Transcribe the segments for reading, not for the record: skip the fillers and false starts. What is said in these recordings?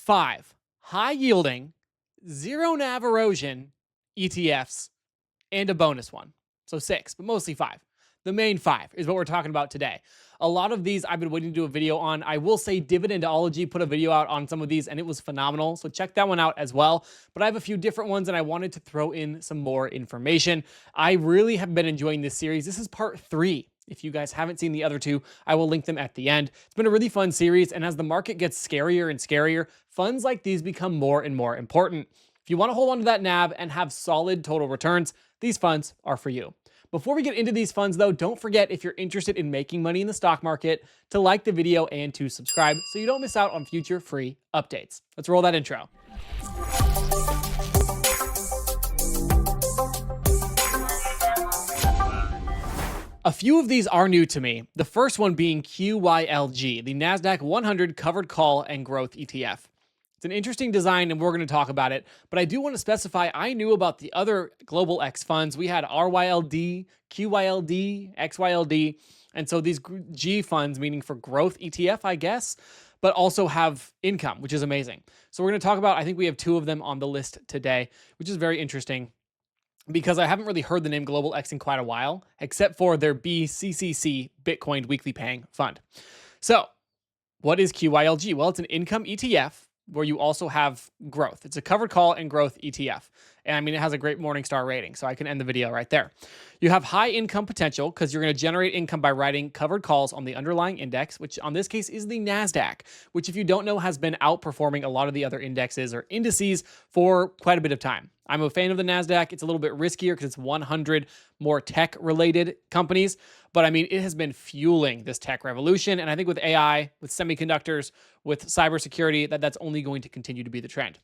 5 high-yielding, zero NAV erosion ETFs, and a bonus one. So 6, but mostly 5. The main 5 is what we're talking about today. A lot of these I've been waiting to do a video on. I will say Dividendology put a video out on some of these, and it was phenomenal. So check that one out as well. But I have a few different ones, and I wanted to throw in some more information. I really have been enjoying this series. This is part 3. If you guys haven't seen the other 2, I will link them at the end. It's been a really fun series, and as the market gets scarier and scarier, funds like these become more and more important. If you want to hold on to that NAV and have solid total returns, these funds are for you. Before we get into these funds though, don't forget, if you're interested in making money in the stock market, to like the video and to subscribe so you don't miss out on future free updates. Let's roll that intro. A few of these are new to me. The first one being QYLG, the NASDAQ 100 Covered Call and Growth ETF. It's an interesting design, and we're going to talk about it, but I do want to specify I knew about the other Global X funds. We had RYLD, QYLD, XYLD, and so these G funds, meaning for growth ETF, I guess, but also have income, which is amazing. So we're going to talk about, I think we have 2 of them on the list today, which is very interesting, because I haven't really heard the name Global X in quite a while, except for their BCCC, Bitcoin Weekly Paying Fund. So what is QYLG? Well, it's an income ETF where you also have growth. It's a covered call and growth ETF. And I mean, it has a great Morningstar rating, so I can end the video right there. You have high income potential because you're going to generate income by writing covered calls on the underlying index, which on this case is the NASDAQ, which if you don't know has been outperforming a lot of the other indexes or indices for quite a bit of time. I'm a fan of the NASDAQ. It's a little bit riskier because it's 100 more tech-related companies. But I mean, it has been fueling this tech revolution. And I think with AI, with semiconductors, with cybersecurity, that's only going to continue to be the trend.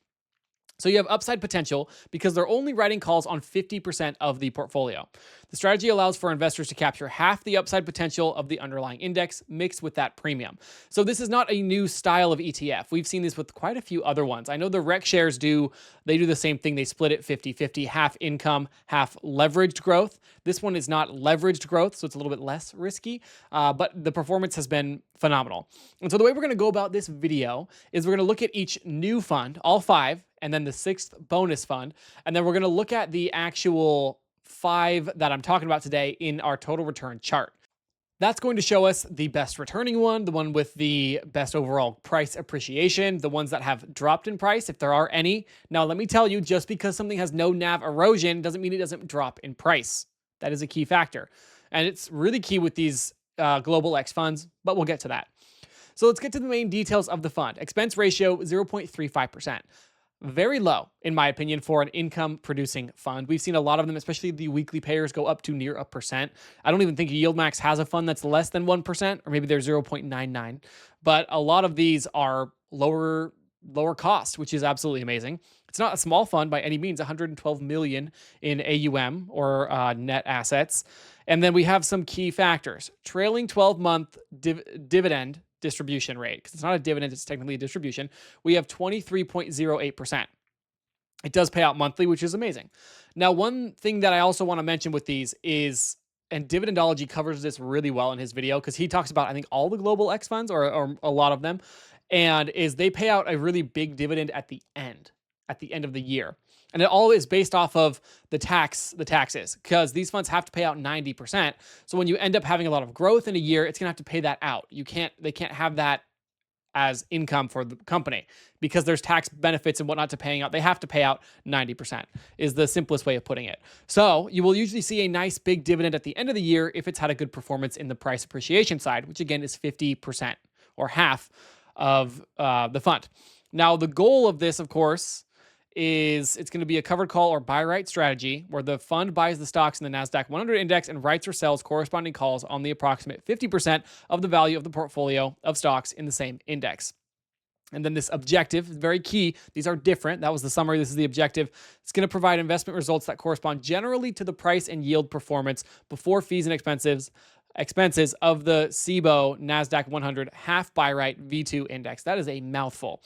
So you have upside potential because they're only writing calls on 50% of the portfolio. The strategy allows for investors to capture half the upside potential of the underlying index mixed with that premium. So this is not a new style of ETF. We've seen this with quite a few other ones. I know the rec shares do the same thing. They split it 50-50, half income, half leveraged growth. This one is not leveraged growth, so it's a little bit less risky, but the performance has been phenomenal. And so the way we're going to go about this video is we're going to look at each new fund, all 5, and then the 6th bonus fund. And then we're going to look at the actual 5 that I'm talking about today in our total return chart. That's going to show us the best returning one, the one with the best overall price appreciation, the ones that have dropped in price, if there are any. Now, let me tell you, just because something has no NAV erosion doesn't mean it doesn't drop in price. That is a key factor. And it's really key with these Global X funds, but we'll get to that. So let's get to the main details of the fund. Expense ratio, 0.35%. Very low, in my opinion, for an income-producing fund. We've seen a lot of them, especially the weekly payers, go up to near 1%. I don't even think YieldMax has a fund that's less than 1%, or maybe they're 0.99. But a lot of these are lower cost, which is absolutely amazing. It's not a small fund by any means, 112 million in AUM or net assets. And then we have some key factors. Trailing 12-month dividend distribution rate, because it's not a dividend, it's technically a distribution. We have 23.08%. It does pay out monthly, which is amazing. Now, one thing that I also want to mention with these is, and Dividendology covers this really well in his video, because he talks about, I think, all the Global X funds, or a lot of them, and is they pay out a really big dividend at the end of the year. And it all is based off of the taxes, because these funds have to pay out 90%. So when you end up having a lot of growth in a year, it's going to have to pay that out. They can't have that as income for the company because there's tax benefits and whatnot to paying out. They have to pay out 90% is the simplest way of putting it. So you will usually see a nice big dividend at the end of the year if it's had a good performance in the price appreciation side, which again is 50% or half of the fund. Now, the goal of this, of course, is it's going to be a covered call or buy right strategy where the fund buys the stocks in the NASDAQ 100 index and writes or sells corresponding calls on the approximate 50% of the value of the portfolio of stocks in the same index. And then this objective is very key. These are different. That was the summary. This is the objective. It's going to provide investment results that correspond generally to the price and yield performance before fees and expenses of the SIBO NASDAQ 100 half buy right V2 index. That is a mouthful.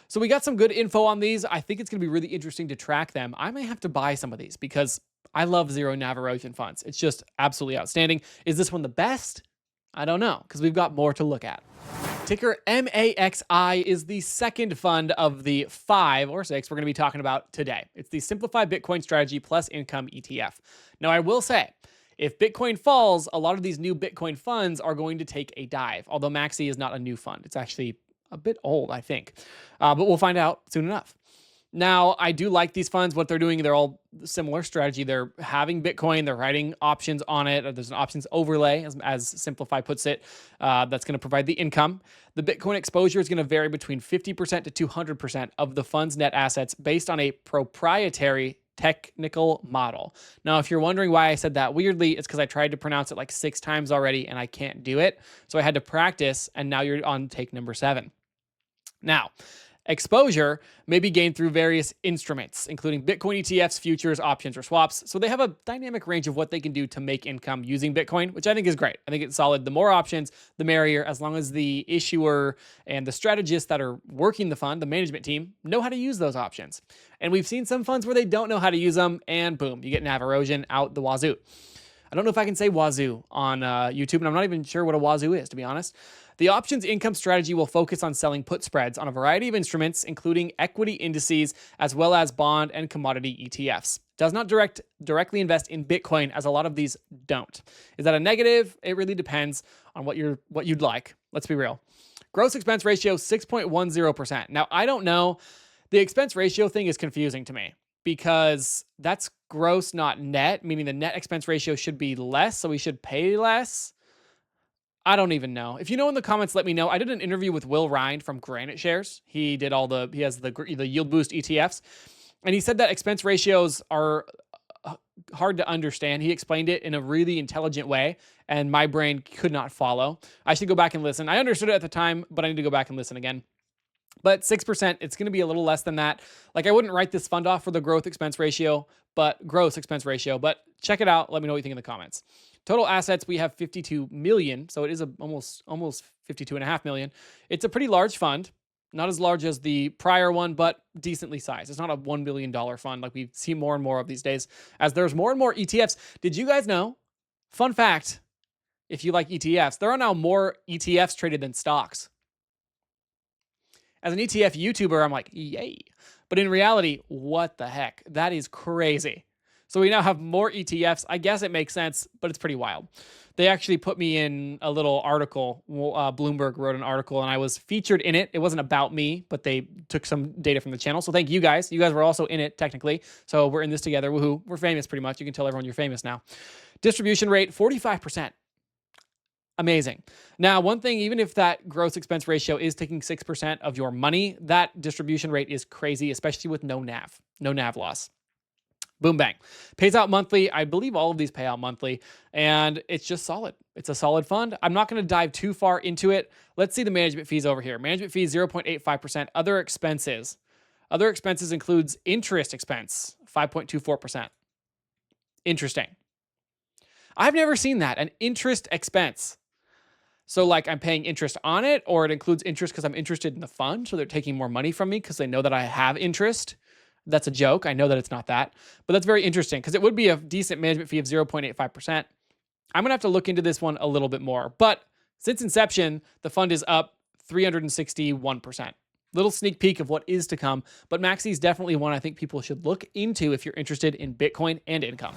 So we got some good info on these. I think it's going to be really interesting to track them. I may have to buy some of these because I love zero NAV erosion funds. It's just absolutely outstanding. Is this one the best? I don't know, because we've got more to look at. Ticker MAXI is the second fund of the 5 or 6 we're going to be talking about today. It's the Simplified Bitcoin Strategy Plus Income ETF. Now, I will say, if Bitcoin falls, a lot of these new Bitcoin funds are going to take a dive, although MAXI is not a new fund. It's actually a bit old, I think. But we'll find out soon enough. Now, I do like these funds. What they're doing, they're all similar strategy. They're having Bitcoin, they're writing options on it. There's an options overlay, as Simplify puts it, that's going to provide the income. The Bitcoin exposure is going to vary between 50% to 200% of the fund's net assets based on a proprietary technical model. Now, if you're wondering why I said that weirdly, it's because I tried to pronounce it like 6 times already and I can't do it. So I had to practice, and now you're on take number 7. Now, exposure may be gained through various instruments, including Bitcoin ETFs, futures, options, or swaps. So they have a dynamic range of what they can do to make income using Bitcoin, which I think is great. I think it's solid. The more options, the merrier, as long as the issuer and the strategists that are working the fund, the management team, know how to use those options. And we've seen some funds where they don't know how to use them, and boom, you get NAV erosion out the wazoo. I don't know if I can say wazoo on YouTube, and I'm not even sure what a wazoo is, to be honest. The options income strategy will focus on selling put spreads on a variety of instruments, including equity indices, as well as bond and commodity ETFs. Does not directly invest in Bitcoin, as a lot of these don't. Is that a negative? It really depends on what you'd like. Let's be real. Gross expense ratio, 6.10%. Now, I don't know. The expense ratio thing is confusing to me, because that's gross, not net, meaning the net expense ratio should be less, so we should pay less. I don't even know. If you know in the comments, let me know. I did an interview with Will Rind from Granite Shares. He has the Yield Boost ETFs, and he said that expense ratios are hard to understand. He explained it in a really intelligent way, and my brain could not follow. I should go back and listen. I understood it at the time, but I need to go back and listen again. But 6%, it's going to be a little less than that. Like, I wouldn't write this fund off for the gross expense ratio, but check it out. Let me know what you think in the comments. Total assets, we have 52 million. So it is almost 52.5 million. It's a pretty large fund, not as large as the prior one, but decently sized. It's not a $1 billion fund like we see more and more of these days, as there's more and more ETFs. Did you guys know? Fun fact, if you like ETFs, there are now more ETFs traded than stocks. As an ETF YouTuber, I'm like, yay. But in reality, what the heck? That is crazy. So we now have more ETFs. I guess it makes sense, but it's pretty wild. They actually put me in a little article. Bloomberg wrote an article, and I was featured in it. It wasn't about me, but they took some data from the channel. So thank you guys. You guys were also in it, technically. So we're in this together. Woohoo. We're famous, pretty much. You can tell everyone you're famous now. Distribution rate, 45%. Amazing. Now, one thing, even if that gross expense ratio is taking 6% of your money, that distribution rate is crazy, especially with no NAV loss. Boom, bang. Pays out monthly. I believe all of these pay out monthly, and it's just solid. It's a solid fund. I'm not going to dive too far into it. Let's see the management fees over here. Management fees, 0.85%. Other expenses. Other expenses includes interest expense, 5.24%. Interesting. I've never seen that, an interest expense. So like I'm paying interest on it, or it includes interest because I'm interested in the fund. So they're taking more money from me because they know that I have interest. That's a joke. I know that it's not that, but that's very interesting because it would be a decent management fee of 0.85%. I'm going to have to look into this one a little bit more, but since inception, the fund is up 361%. Little sneak peek of what is to come, but MAXI is definitely one I think people should look into if you're interested in Bitcoin and income.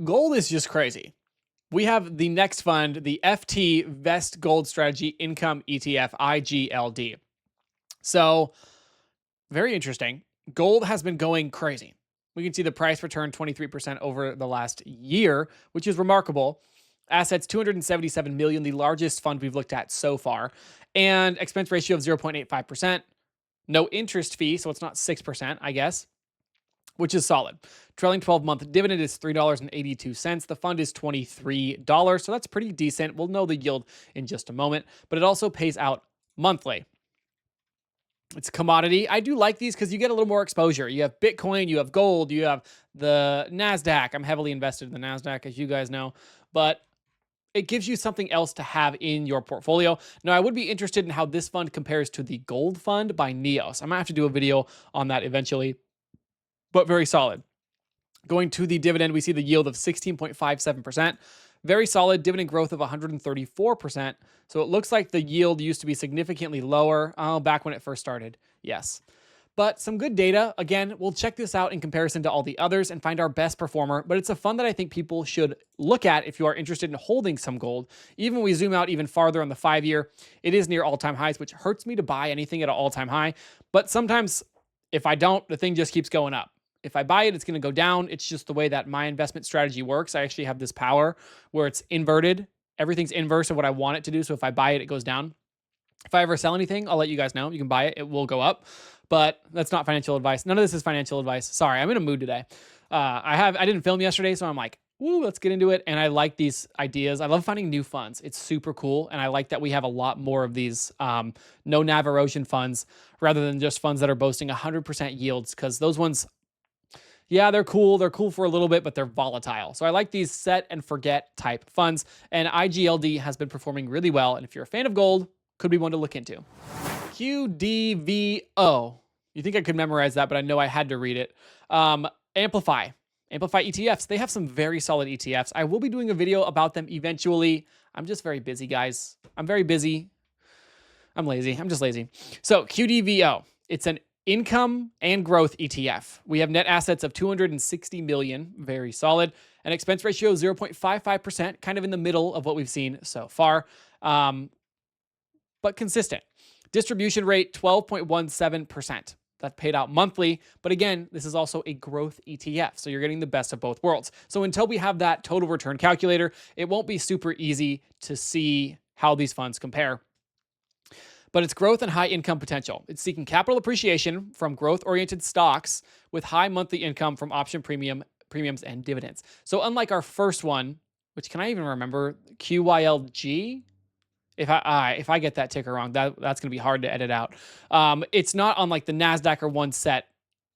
Gold is just crazy. We have the next fund, the FT Vest Gold Strategy Income ETF, IGLD. So, very interesting. Gold has been going crazy. We can see the price return 23% over the last year, which is remarkable. Assets, 277 million, the largest fund we've looked at so far. And expense ratio of 0.85%. No interest fee, so it's not 6%, I guess, which is solid. Trailing 12-month dividend is $3.82. The fund is $23, so that's pretty decent. We'll know the yield in just a moment, but it also pays out monthly. It's a commodity. I do like these because you get a little more exposure. You have Bitcoin, you have gold, you have the NASDAQ. I'm heavily invested in the NASDAQ, as you guys know, but it gives you something else to have in your portfolio. Now, I would be interested in how this fund compares to the gold fund by Neos. I might have to do a video on that eventually, but very solid. Going to the dividend, we see the yield of 16.57%. Very solid dividend growth of 134%. So it looks like the yield used to be significantly lower back when it first started. Yes. But some good data. Again, we'll check this out in comparison to all the others and find our best performer. But it's a fund that I think people should look at if you are interested in holding some gold. Even when we zoom out even farther on the 5-year, it is near all-time highs, which hurts me to buy anything at an all-time high. But sometimes if I don't, the thing just keeps going up. If I buy it, it's going to go down. It's just the way that my investment strategy works. I actually have this power where it's inverted. Everything's inverse of what I want it to do. So if I buy it, it goes down. If I ever sell anything, I'll let you guys know. You can buy it. It will go up. But that's not financial advice. None of this is financial advice. Sorry, I'm in a mood today. I didn't film yesterday, so I'm like, woo, let's get into it. And I like these ideas. I love finding new funds. It's super cool. And I like that we have a lot more of these no NAV erosion funds rather than just funds that are boasting 100% yields, because those ones, yeah, they're cool. They're cool for a little bit, but they're volatile. So I like these set and forget type funds. And IGLD has been performing really well. And if you're a fan of gold, could be one to look into. QDVO. You think I could memorize that, but I know I had to read it. Amplify ETFs. They have some very solid ETFs. I will be doing a video about them eventually. I'm just very busy, guys. I'm very busy. I'm lazy. I'm just lazy. So QDVO, it's an income and growth ETF. We have net assets of 260 million, very solid. An expense ratio of 0.55%, kind of in the middle of what we've seen so far, but consistent. Distribution rate, 12.17%. That paid out monthly. But again, this is also a growth ETF. So you're getting the best of both worlds. So until we have that total return calculator, it won't be super easy to see how these funds compare. But it's growth and high income potential. It's seeking capital appreciation from growth-oriented stocks with high monthly income from option premiums and dividends. So unlike our first one, which can I even remember, QYLG? If I get that ticker wrong, that's going to be hard to edit out. It's not on like the NASDAQ or one set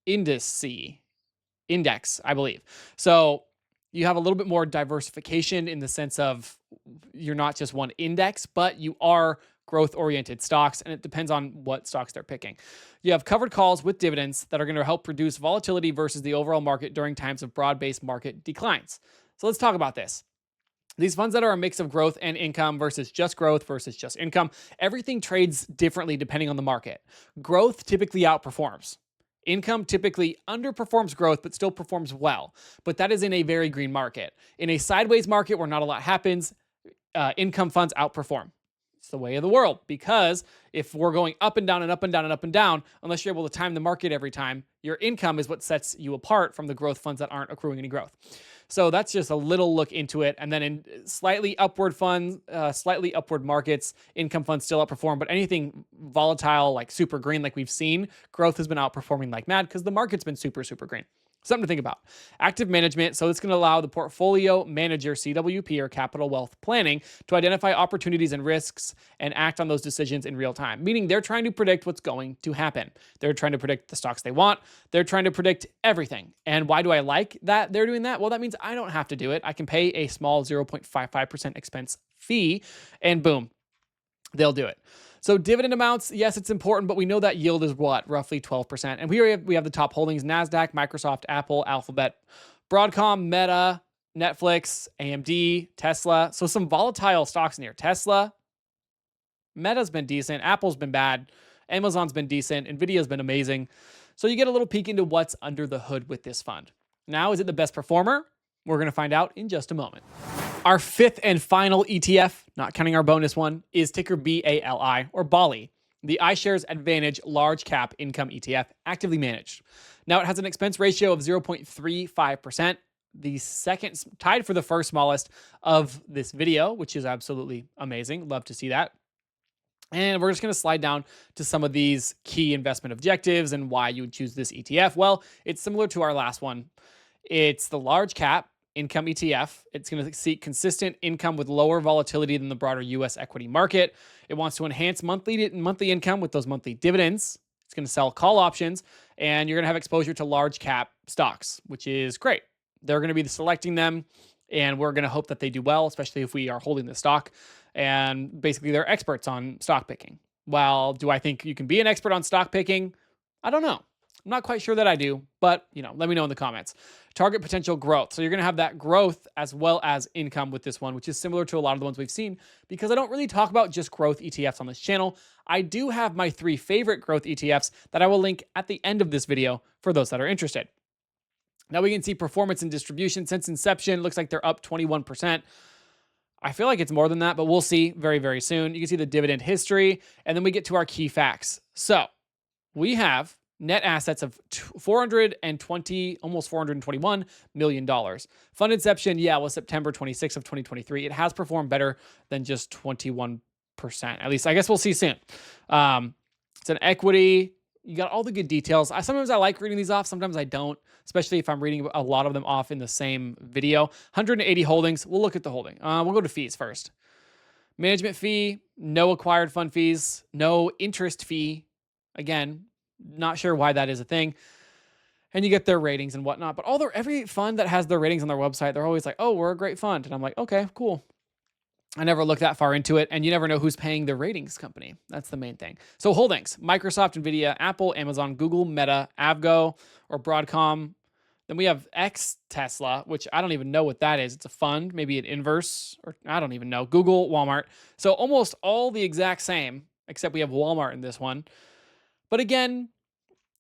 index, I believe. So you have a little bit more diversification in the sense of you're not just one index, but you are growth-oriented stocks, and it depends on what stocks they're picking. You have covered calls with dividends that are going to help reduce volatility versus the overall market during times of broad-based market declines. So let's talk about this. These funds that are a mix of growth and income versus just growth versus just income, everything trades differently depending on the market. Growth typically outperforms. Income typically underperforms growth, but still performs well. But that is in a very green market. In a sideways market where not a lot happens, income funds outperform. It's the way of the world, because if we're going up and down and up and down and up and down, unless you're able to time the market every time, your income is what sets you apart from the growth funds that aren't accruing any growth. So that's just a little look into it. And then in slightly upward funds, slightly upward markets, income funds still outperform, but anything volatile, like super green, like we've seen, growth has been outperforming like mad because the market's been super, super green. Something to think about. Active management. So it's going to allow the portfolio manager, CWP, or capital wealth planning, to identify opportunities and risks and act on those decisions in real time, meaning they're trying to predict what's going to happen. They're trying to predict the stocks they want. They're trying to predict everything. And why do I like that they're doing that? Well, that means I don't have to do it. I can pay a small 0.55% expense fee, and boom, they'll do it. So dividend amounts, yes, it's important, but we know that yield is what? Roughly 12%. And here we have the top holdings: NASDAQ, Microsoft, Apple, Alphabet, Broadcom, Meta, Netflix, AMD, Tesla. So some volatile stocks in here. Tesla, Meta's been decent. Apple's been bad. Amazon's been decent. Nvidia's been amazing. So you get a little peek into what's under the hood with this fund. Now, is it the best performer? We're going to find out in just a moment. Our fifth and final ETF, not counting our bonus one, is ticker BALI, or BALI, the iShares Advantage Large Cap Income ETF, actively managed. Now, it has an expense ratio of 0.35%, the second, tied for the first smallest of this video, which is absolutely amazing. Love to see that. And we're just going to slide down to some of these key investment objectives and why you would choose this ETF. Well, it's similar to our last one. It's the large cap income ETF. It's going to seek consistent income with lower volatility than the broader U.S. equity market. It wants to enhance monthly income with those monthly dividends. It's going to sell call options, and you're going to have exposure to large cap stocks, which is great. They're going to be selecting them, and we're going to hope that they do well, especially if we are holding the stock. And basically, they're experts on stock picking. Well, do I think you can be an expert on stock picking? I don't know. I'm not quite sure that I do, but let me know in the comments. Target potential growth. So you're going to have that growth as well as income with this one, which is similar to a lot of the ones we've seen, because I don't really talk about just growth ETFs on this channel. I do have my 3 favorite growth ETFs that I will link at the end of this video for those that are interested. Now we can see performance and distribution since inception. Looks like they're up 21%. I feel like it's more than that, but we'll see very, very soon. You can see the dividend history, and then we get to our key facts. So we have net assets of $420, almost $421 million. Fund inception, was September 26th of 2023. It has performed better than just 21%. At least, I guess we'll see soon. It's an equity. You got all the good details. Sometimes I like reading these off. Sometimes I don't, especially if I'm reading a lot of them off in the same video. 180 holdings. We'll look at the holding. We'll go to fees first. Management fee, no acquired fund fees, no interest fee. Again, not sure why that is a thing. And you get their ratings and whatnot. But every fund that has their ratings on their website, they're always like, oh, we're a great fund. And I'm like, okay, cool. I never look that far into it, and you never know who's paying the ratings company. That's the main thing. So holdings, Microsoft, Nvidia, Apple, Amazon, Google, Meta, Avgo, or Broadcom. Then we have X Tesla, which I don't even know what that is. It's a fund, maybe an inverse, or I don't even know. Google, Walmart. So almost all the exact same, except we have Walmart in this one. But again,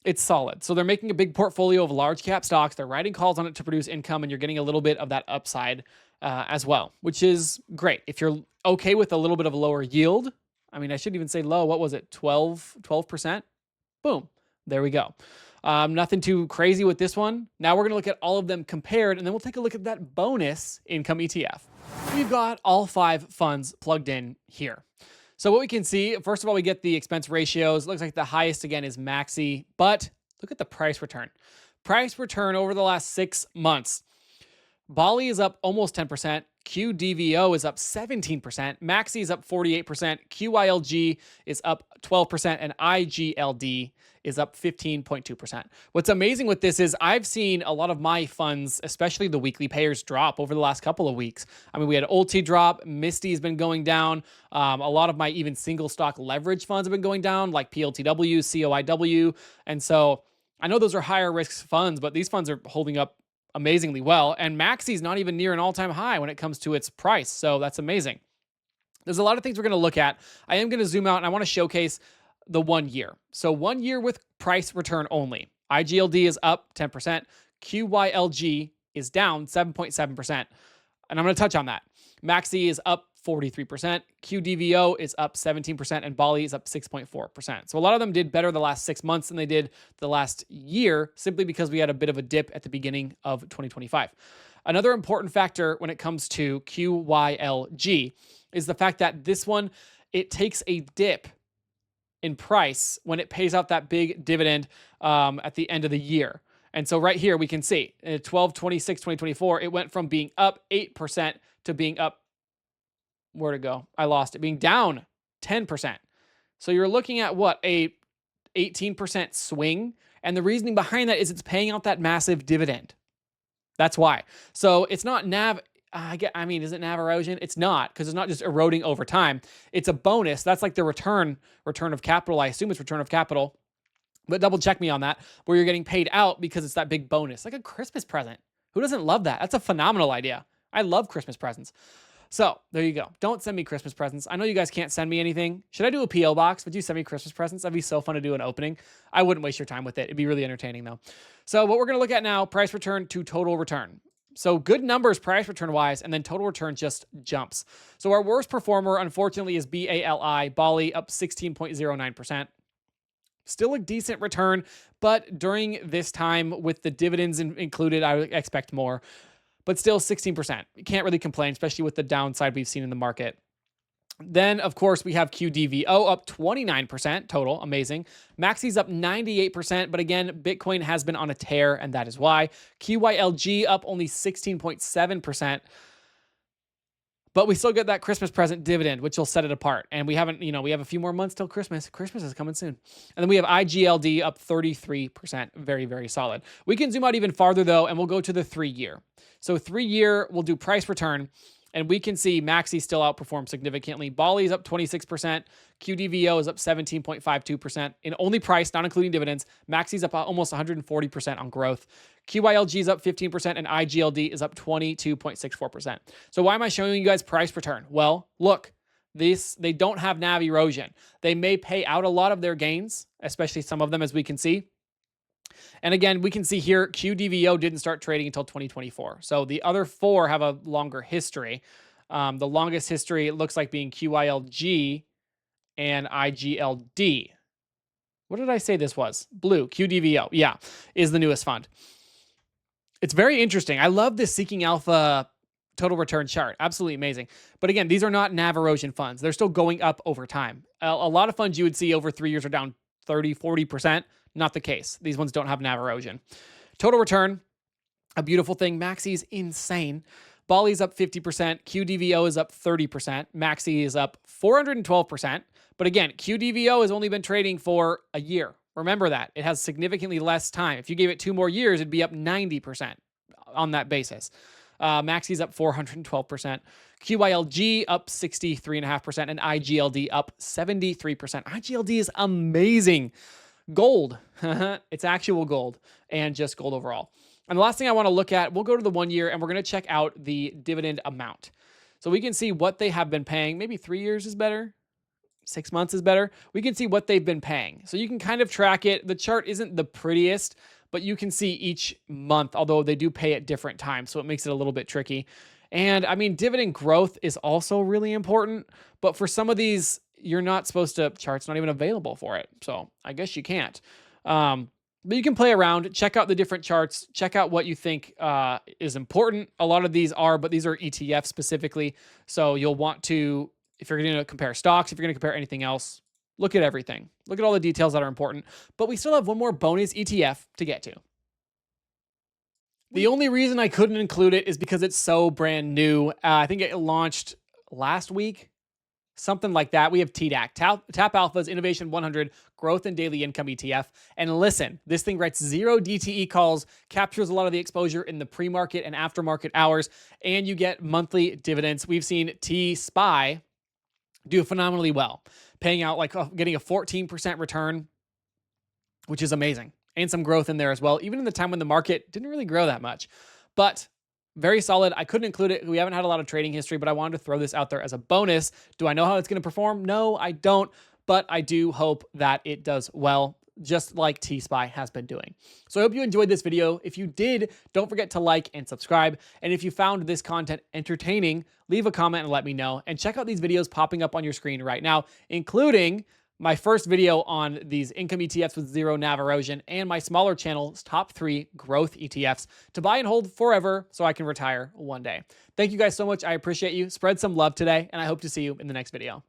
it's solid. So they're making a big portfolio of large cap stocks. They're writing calls on it to produce income, and you're getting a little bit of that upside as well, which is great. If you're okay with a little bit of a lower yield, I mean, I shouldn't even say low. What was it? 12%? Boom. There we go. Nothing too crazy with this one. Now we're going to look at all of them compared, and then we'll take a look at that bonus income ETF. We've got all 5 funds plugged in here. So what we can see, first of all, we get the expense ratios. Looks like the highest again is MAXI, but look at the price return. Price return over the last 6 months. BALI is up almost 10%. QDVO is up 17%. MAXI is up 48%. QYLG is up 12%. And IGLD is up 15.2%. What's amazing with this is I've seen a lot of my funds, especially the weekly payers, drop over the last couple of weeks. I mean, we had Ulti drop. Misty has been going down. A lot of my even single stock leverage funds have been going down, like PLTW, COIW. And so I know those are higher risk funds, but these funds are holding up amazingly well. And MAXI is not even near an all-time high when it comes to its price. So that's amazing. There's a lot of things we're going to look at. I am going to zoom out and I want to showcase the 1 year. So 1 year with price return only. IGLD is up 10%. QYLG is down 7.7%. And I'm going to touch on that. MAXI is up 43%. QDVO is up 17%, and BALI is up 6.4%. So a lot of them did better the last 6 months than they did the last year, simply because we had a bit of a dip at the beginning of 2025. Another important factor when it comes to QYLG is the fact that this one, it takes a dip in price when it pays out that big dividend at the end of the year. And so right here we can see 12/26/2024, it went from being up 8% to being up, where'd it go? I lost it, being down 10%. So you're looking at what, a 18% swing. And the reasoning behind that is it's paying out that massive dividend. That's why. So it's not NAV. Is it NAV erosion? It's not, because it's not just eroding over time. It's a bonus. That's like the return of capital. I assume it's return of capital, but double check me on that, where you're getting paid out because it's that big bonus, like a Christmas present. Who doesn't love that? That's a phenomenal idea. I love Christmas presents. So there you go. Don't send me Christmas presents. I know you guys can't send me anything. Should I do a P.O. box? Would you send me Christmas presents? That'd be so fun to do an opening. I wouldn't waste your time with it. It'd be really entertaining though. So what we're going to look at now, price return to total return. So good numbers price return wise, and then total return just jumps. So our worst performer, unfortunately, is BALI, BALI up 16.09%. Still a decent return, but during this time with the dividends included, I would expect more. But still 16%. You can't really complain, especially with the downside we've seen in the market. Then, of course, we have QDVO up 29% total. Amazing. MAXI's up 98%, but again, Bitcoin has been on a tear, and that is why. QYLG up only 16.7%. But we still get that Christmas present dividend, which will set it apart. And we haven't, we have a few more months till Christmas. Christmas is coming soon. And then we have IGLD up 33%. Very, very solid. We can zoom out even farther, though, and we'll go to the 3 year. So 3 year, we'll do price return. And we can see MAXI still outperforms significantly. BALI is up 26%. QDVO is up 17.52% in only price, not including dividends. MAXI is up almost 140% on growth. QYLG is up 15%, and IGLD is up 22.64%. So why am I showing you guys price return? Well, look, they don't have NAV erosion. They may pay out a lot of their gains, especially some of them, as we can see. And again, we can see here, QDVO didn't start trading until 2024. So the other four have a longer history. The longest history, it looks like, being QYLG and IGLD. What did I say this was? Blue, QDVO, yeah, is the newest fund. It's very interesting. I love this Seeking Alpha total return chart. Absolutely amazing. But again, these are not NAV erosion funds. They're still going up over time. A lot of funds you would see over 3 years are down 30, 40%. Not the case. These ones don't have NAV erosion. Total return, a beautiful thing. MAXI is insane. BALI's up 50%. QDVO is up 30%. MAXI is up 412%. But again, QDVO has only been trading for a year. Remember that. It has significantly less time. If you gave it 2 more years, it'd be up 90% on that basis. MAXI's up 412%. QYLG up 63.5%. And IGLD up 73%. IGLD is amazing. Gold. It's actual gold and just gold overall. And the last thing I want to look at, we'll go to the 1 year and we're going to check out the dividend amount. So we can see what they have been paying. Maybe 3 years is better. 6 months is better. We can see what they've been paying. So you can kind of track it. The chart isn't the prettiest, but you can see each month, although they do pay at different times. So it makes it a little bit tricky. And I mean, dividend growth is also really important, but for some of these, you're not supposed to, chart's not even available for it. So I guess you can't. But you can play around, check out the different charts, check out what you think is important. A lot of these are, but these are ETFs specifically. So you'll want to, if you're going to compare stocks, if you're going to compare anything else, look at everything. Look at all the details that are important. But we still have one more bonus ETF to get to. The only reason I couldn't include it is because it's so brand new. I think it launched last week. Something like that. We have TDAC, Tap Alpha's Innovation 100 Growth and Daily Income ETF. And listen, this thing writes 0 DTE calls, captures a lot of the exposure in the pre-market and aftermarket hours, and you get monthly dividends. We've seen T-SPY do phenomenally well, paying out getting a 14% return, which is amazing, and some growth in there as well, even in the time when the market didn't really grow that much. But very solid. I couldn't include it. We haven't had a lot of trading history, but I wanted to throw this out there as a bonus. Do I know how it's going to perform? No, I don't, but I do hope that it does well, just like T-SPY has been doing. So I hope you enjoyed this video. If you did, don't forget to like and subscribe. And if you found this content entertaining, leave a comment and let me know. And check out these videos popping up on your screen right now, including my first video on these income ETFs with 0 NAV erosion, and my smaller channel's top 3 growth ETFs to buy and hold forever so I can retire one day. Thank you guys so much. I appreciate you. Spread some love today, and I hope to see you in the next video.